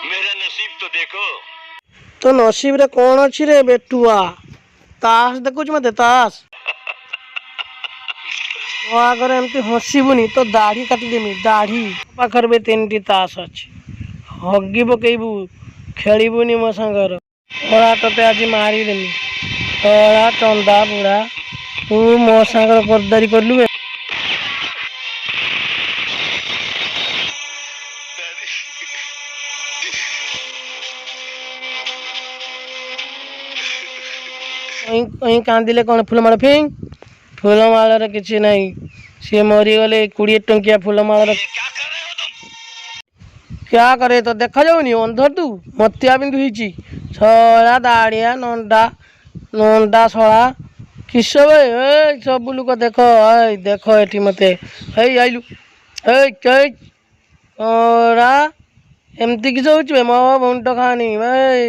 मेरा नसीब तो देखो। तो नसीब रे कौन अच्छी रे बेटुआ? ताश देखुच मते ताश ମୋ ଆଗରେ ଏମିତି ହସିବୁନି ତ ଦାଢ଼ି କାଟିଦେମି ଦାଢ଼ି। ପାଖରେ ବି 3ଟି ତାସ୍ ଅଛି, ହଗି ପକେଇବୁ, ଖେଳିବୁନି ମୋ ସାଙ୍ଗର। କଳା ତତେ ଆଜି ମାରିଦେମି, କଳା ଚନ୍ଦା ବୁଢ଼ା ତୁ ମୋ ସାଙ୍ଗର ଗଦ୍ଦାରି କଲୁ। କାନ୍ଦିଲେ କ'ଣ ଫୁଲମାଳ ଫିଙ୍ଗ? ଫୁଲମାଳରେ କିଛି ନାହିଁ, ସିଏ ମରିଗଲେ 20 ଟଙ୍କିଆ ଫୁଲମାଳର। क्या करे तो देखा जाऊनी अंधर तू मतिया बिंदु हिची छला दाड़िया नंडा नंडा छला किस भाई सब लोक देख देख एठी मते आइलु एमती किस हो मो मुंड खानी भाई